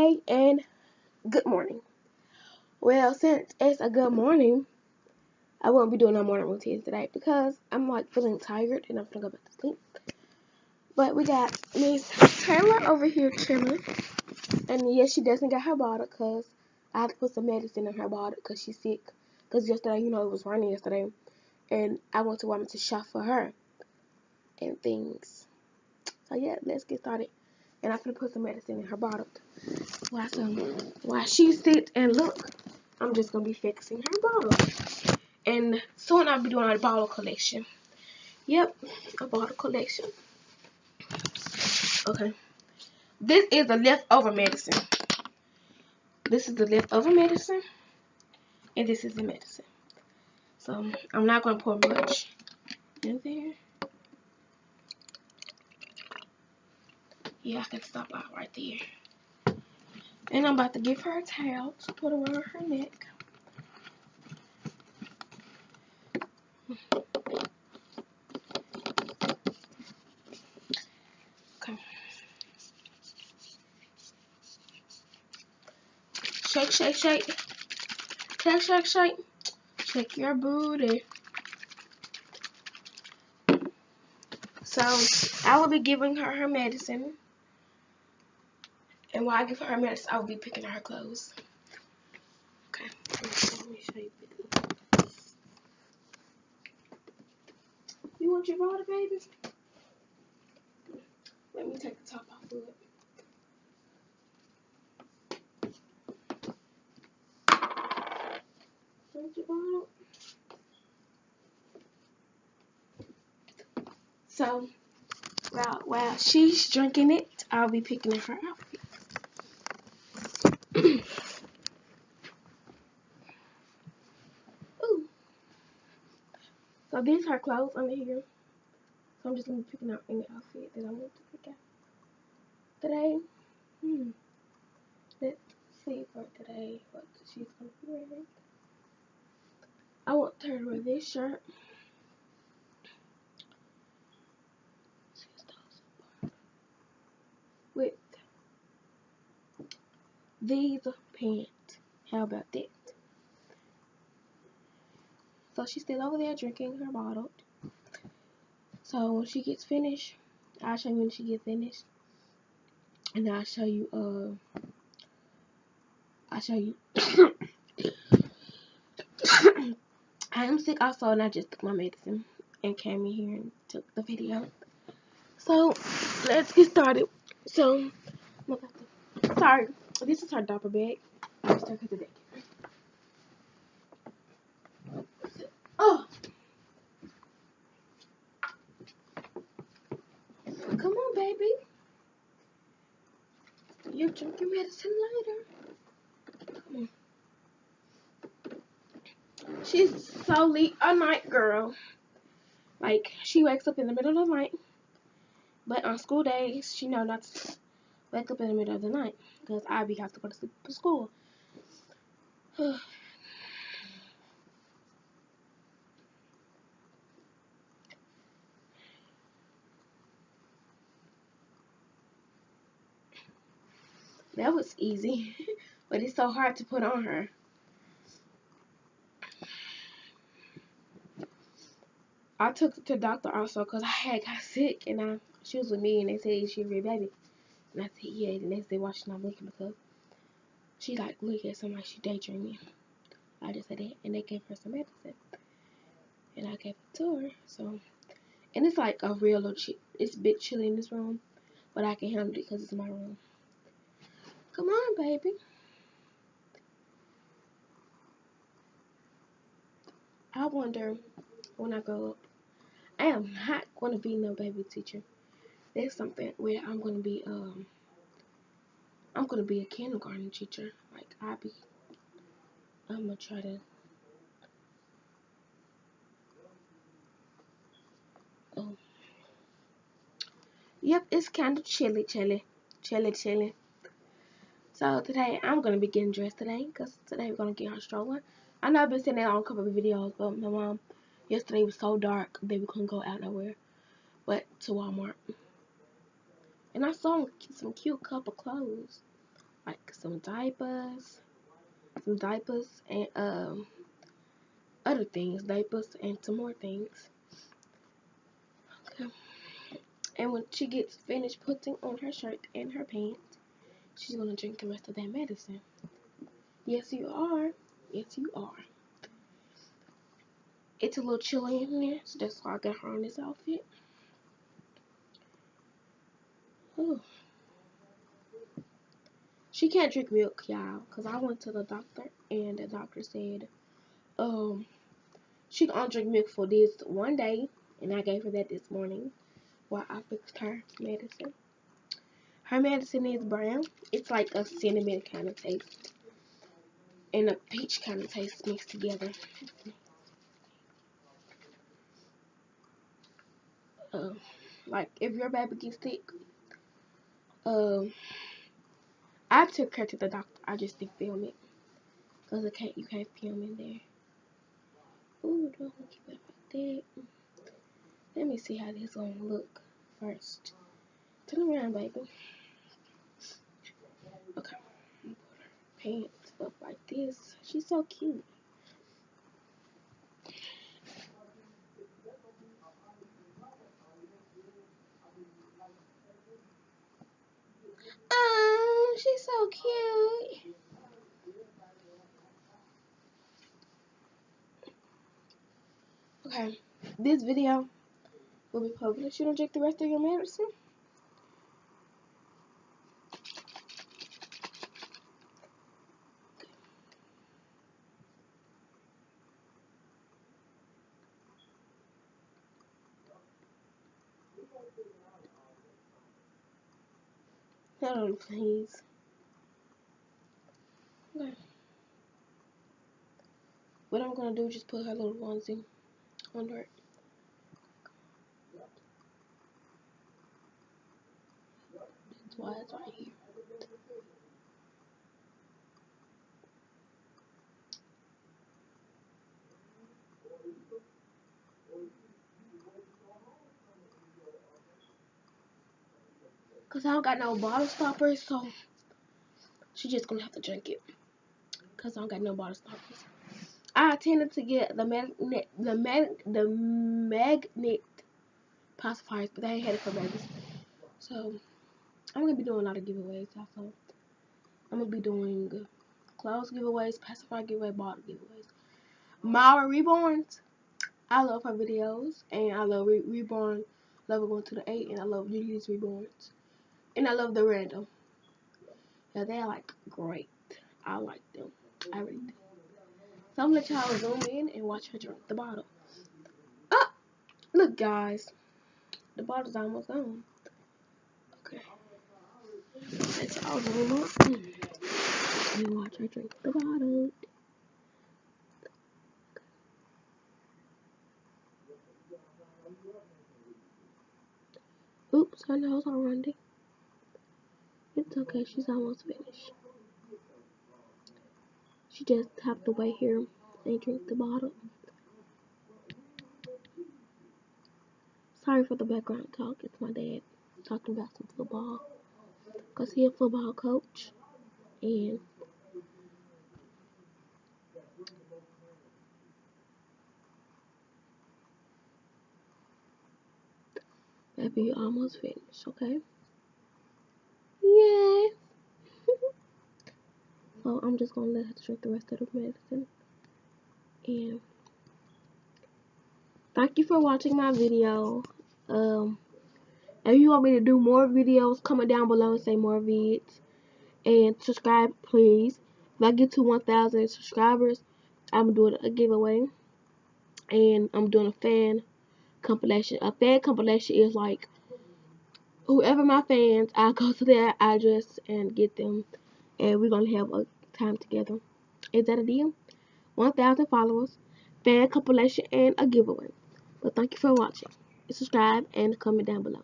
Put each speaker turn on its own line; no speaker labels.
day and good morning. Well, since it's a good morning, I won't be doing no morning routines today because I'm like feeling tired and I'm gonna go back to sleep. But we got Miss Taylor over here chilling, and yes, she doesn't get her bottle because I had to put some medicine in her bottle because she's sick. Because yesterday, it was raining yesterday, and I went to Walmart to shop for her and things. So yeah, let's get started. And I'm gonna put some medicine in her bottle. While she sit and look, I'm just gonna be fixing her bottle. And soon I'll be doing a bottle collection. Yep, a bottle collection. Okay. This is the leftover medicine. This is the leftover medicine. And this is the medicine. So I'm not gonna pour much in there. Yeah, I can stop out right there. And I'm about to give her a towel to put around her neck. Okay. Shake, shake, shake. Shake, shake, shake. Shake your booty. So I will be giving her medicine. And while I give her medicine, I will be picking her clothes. Okay. Let me show you. You want your water, baby? Let me take the top off of it. Want your bottle? So, while she's drinking it, I'll be picking at her outfit. Ooh. So these are her clothes under here. So I'm just gonna be picking out any outfit that I want to pick out today. Let's see for today what she's gonna be wearing. I want her to wear this shirt. With these pants. How about that? So she's still over there drinking her bottle. So when she gets finished, I'll show you when she gets finished. And I'll show you I am sick also, and I just took my medicine and came in here and took the video. So let's get started. So sorry, this is her diaper bag. Oh, come on, baby. You drink your medicine later. Come on. She's solely a night girl. Like, she wakes up in the middle of the night. But on school days, she know not to wake up in the middle of the night. Because I have to go to sleep for school. That was easy. But it's so hard to put on her. I took her to the doctor also because I had got sick. And she was with me and they said she was a baby. And I said, yeah. The next day, why she's not looking? Because she like look at somebody she daydreaming. I just said that. And they gave her some medicine. And I gave it to her. So, and it's like a real little it's a bit chilly in this room. But I can handle it because it's my room. Come on, baby. I wonder when I grow up. I am not going to be no baby teacher. There's something where I'm going to be a kindergarten teacher. Like I'm going to try to Yep, it's kind of chilly. So today I'm going to be getting dressed today because today we're going to get her stroller. I know I've been saying that on a couple of videos, but my mom, yesterday was so dark that we couldn't go out nowhere but to Walmart. And I saw some cute couple clothes, like some diapers, and other things, diapers and some more things. Okay. And when she gets finished putting on her shirt and her pants, she's gonna drink the rest of that medicine. Yes, you are. Yes, you are. It's a little chilly in here, so that's why I got her on this outfit. Oh. She can't drink milk, y'all, because I went to the doctor, and the doctor said, she can only drink milk for this one day, and I gave her that this morning while I fixed her medicine. Her medicine is brown. It's like a cinnamon kind of taste and a peach kind of taste mixed together. Like if your baby gets sick, I took her to the doctor. I just didn't film it because you can't film in there. Ooh, don't keep it like that. Let me see how this gonna look first. Turn around, baby. Okay. Put her pants up like this. She's so cute. She's so cute. Okay, this video will be published. You don't drink the rest of your medicine? Hold on, please. Okay. What I'm gonna do is just put her little onesie under it. That's why it's right here. Cause I don't got no bottle stoppers, so she's just gonna have to drink it. Cause I don't got no bottle stoppers. I intended to get the magnet pacifiers, but they ain't had it for babies. So I'm gonna be doing a lot of giveaways also. I'm gonna be doing clothes giveaways, pacifier giveaway, bottle giveaways. Mara Reborns, I love her videos, and I love Reborn, Level 1 to the 8, and I love Lily's Reborns. And I love the random. Yeah, they're like great. I like them. I really do. So I'm gonna let y'all zoom in and watch her drink the bottle. Oh, look guys. The bottle's almost gone. Okay. Let y'all zoom up and watch her drink the bottle. Oops, her nose all running. It's okay, she's almost finished. She just have to wait here and drink the bottle. Sorry for the background talk. It's my dad talking about some football. Because he's a football coach. And baby, you almost finished, okay? Yeah. So I'm just going to let her drink the rest of the medicine. And thank you for watching my video. If you want me to do more videos, comment down below and say more vids. And subscribe, please. If I get to 1,000 subscribers, I'm doing a giveaway. And I'm doing a fan compilation. A fan compilation is like whoever my fans, I'll go to their address and get them. And we're going to have a time together. Is that a deal? 1,000 followers, fan compilation, and a giveaway. But thank you for watching. Subscribe and comment down below.